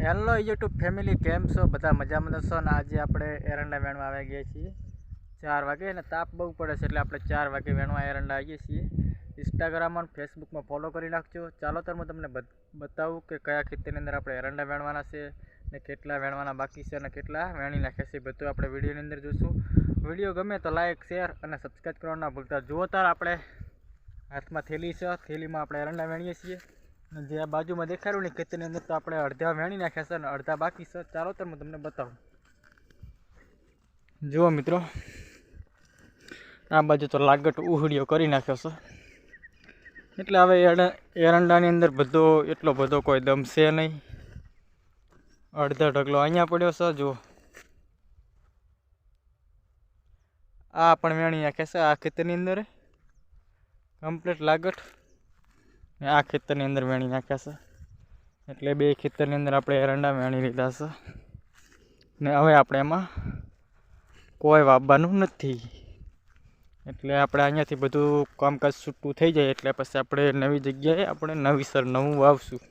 Hello YouTube family, કેમ છો? બધા મજામાં છો ને? આજે આપણે એરંડા વેણવા આવી ગયા છીએ 4 વાગે ને તાપ બહુ પડે છે એટલે આપણે 4 વાગે વેણવા એરંડા આવીએ છીએ। ઇન્સ્ટાગ્રામ અને ફેસબુકમાં ફોલો કરી નાખજો। ચાલો તો હું તમને બતાવું કે કયા ખેતરની અંદર આપણે એરંડા વેણવાના છે ને કેટલા વેણવાના બાકી છે અને કેટલા વેણી નાખ્યા છે, બધું આપણે વિડીયોની અંદર જોઈશું। વિડીયો ગમે તો લાઇક, શેર અને સબસ્ક્રાઈબ કરવાનું ના ભૂલતા। જુઓ તાર આપણે હાથમાં થેલી છે, થેલીમાં આપણે એરંડા વેણીએ છીએ। જે આ બાજુમાં દેખાડ્યું ને ખેતરની અંદર તો આપણે અડધા વેણી નાખ્યા છે અને અડધા બાકી છે। ચાલો તો હું તમને બતાવું। જુઓ મિત્રો, આ બાજુ તો લાગટ ઉહળીઓ કરી નાખ્યો છે એટલે હવે એરંડાની અંદર બધો એટલો બધો કોઈ દમ છે નહીં। અડધો ઢગલો અહીંયા પડ્યો છે। જુઓ, આ પણ વેણી નાખ્યા છે। આ ખેતરની અંદર કમ્પ્લીટ લાગટ આ ખેતરની અંદર વેણી નાખ્યા છે એટલે બે ખેતરની અંદર આપણે એરંડા વેણી લીધા છે ને હવે આપણે એમાં કોઈ વાવવાનું નથી એટલે આપણે અહીંયાથી બધું કામકાજ છૂટું થઈ જાય એટલે પછી આપણે નવી જગ્યાએ આપણે નવીસર નવું વાવશું।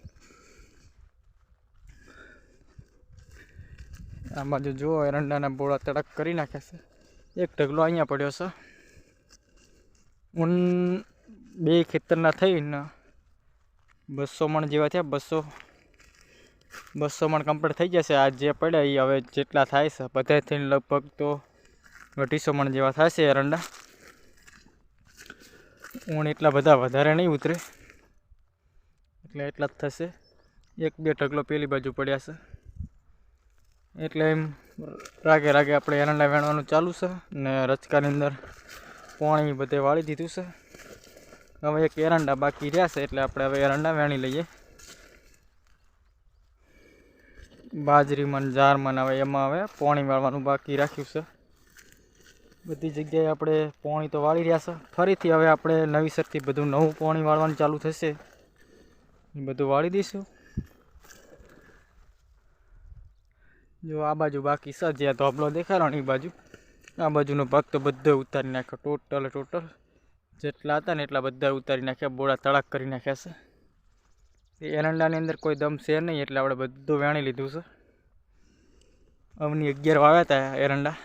આ બાજુ જુઓ, એરંડાના બોળા તડક કરી નાખ્યા છે। એક ઢગલો અહીંયા પડ્યો છે। બે ખેતરના થઈને 200 મણ જેવા થયા। 200 મણ કમ્પ્લીટ થઈ જશે। આ જે પડ્યા એ હવે જેટલા થાય છે બધા થઈને લગભગ તો 250 મણ જેવા થાય છે એરંડા। એટલા બધા વધારે નહીં ઉતરે એટલે એટલા જ થશે। એક બે ઢગલો પેલી બાજુ પડ્યા છે એટલે એમ રાગે રાગે આપણે એરંડા વેણવાનું ચાલુ છે ને રચકાની અંદર પાણી બધે વાળી દીધું છે। હવે એક એરંડા બાકી રહ્યા છે એટલે આપણે હવે એરંડા વેણી લઈએ। બાજરીમાં જારમાં હવે એમાં હવે પાણી વાળવાનું બાકી રાખ્યું છે। બધી જગ્યાએ આપણે પાણી તો વાળી રહ્યા છે। ફરીથી હવે આપણે નવીસરથી બધું નવું પાણી વાળવાનું ચાલુ થશે, એ બધું વાળી દઈશું। જો આ બાજુ બાકી છે, જ્યાં ધોબલો દેખાડો ને એ બાજુ, આ બાજુનો ભાગ તો બધો ઉતારી નાખ્યો। ટોટલ જેટલા હતા ને એટલા બધા ઉતારી નાખ્યા, બોળા તળાક કરી નાખ્યા છે। એ એરંડાની અંદર કોઈ દમ છે નહીં એટલે આપણે બધું વેણી લીધું છે। અવની 11 વાવ્યા હતા એરંડા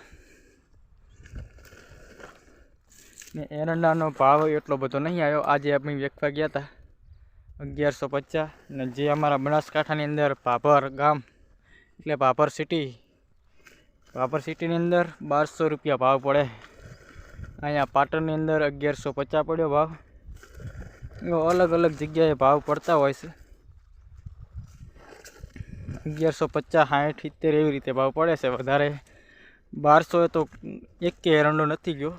ને એરંડાનો ભાવ એટલો બધો નહીં આવ્યો। આજે અમે વેચવા ગયા હતા 1150 ને જે અમારા બનાસકાંઠાની અંદર ભાભર ગામ એટલે ભાભર સિટીની અંદર 1200 રૂપિયા ભાવ પડે। અહીંયા પાટણની અંદર 1150 પડ્યો ભાવ। એવો અલગ અલગ જગ્યાએ ભાવ પડતા હોય છે। 1150, 60, 70 એવી રીતે ભાવ પડે છે। વધારે 1200 તો એક કે એરંડો નથી ગયો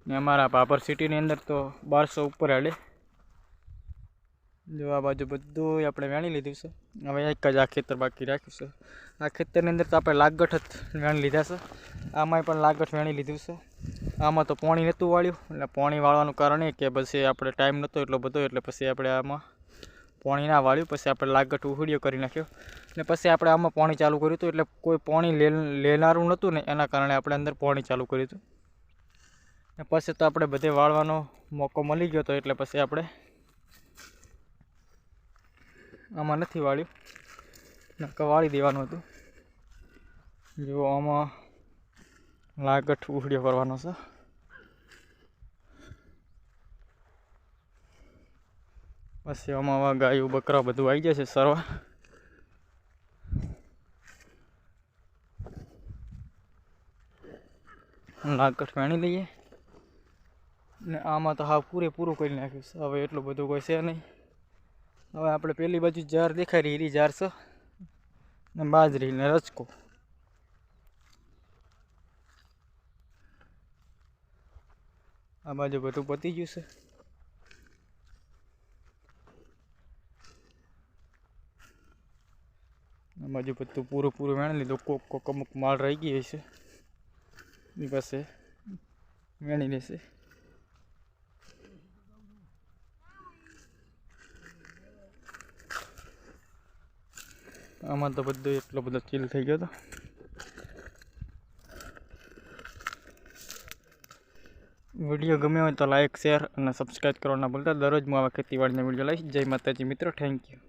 ને અમારા ભાભર સિટીની અંદર તો 1200 ઉપર હાલે। જો આ બાજુ બધું આપણે વેણી લીધું છે। હવે એક જ આ ખેતર બાકી રાખ્યું છે। આ ખેતરની અંદર તો આપણે લાગઠ જ વેણી લીધા છે। આમાંય પણ લાગઠ વેણી લીધું છે। આમાં તો પાણી નહોતું વાળ્યું એટલે પાણી વાળવાનું કારણ એ કે પછી આપણે ટાઈમ નહોતો એટલો બધો એટલે પછી આપણે આમાં પાણી ના વાળ્યું। પછી આપણે લાગઠ ઉહળીઓ કરી નાખ્યો ને પછી આપણે આમાં પાણી ચાલુ કર્યું હતું એટલે કોઈ પાણી લેનારું નહોતું ને એના કારણે આપણે અંદર પાણી ચાલુ કર્યું હતું ને પછી તો આપણે બધે વાળવાનો મોકો મળી ગયો હતો એટલે પછી આપણે આમાં નથી વાળ્યું, નકર વાળી દેવાનું હતું। જો આમાં લાગઠ ઉહળીઓ કરવાનો છે। પછી આમાં ગાયું બકરા બધું આવી જશે સરવા। લાગઠ વેણી લઈએ ને આમાં તો હાવ પૂરેપૂરું કરી નાખ્યું છે। હવે એટલું બધું કોઈ છે નહીં। હવે આપણે પેલી બાજુ જાર દેખાઈ રહી, એરી જાર છે ને બાજરી ને રચકો। આ બાજુ બધું પતી ગયું છે। આ બાજુ બધું પૂરું વેણી લીધું। કોક અમુક માલ રહી ગઈ છે એ પાસે વેણી લેશે। આમાં તો બધું એટલો બધો ચીલ થઈ ગયો હતો। 11 વિડીયો ગમ્યો હોય તો લાઇક શેર અને સબસ્ક્રાઈબ કરવાના ભૂલતા. દરરોજ હું આવા ખેતીવાડીના વિડીયો લઈશ. જય માતાજી મિત્રો, થેન્ક યુ.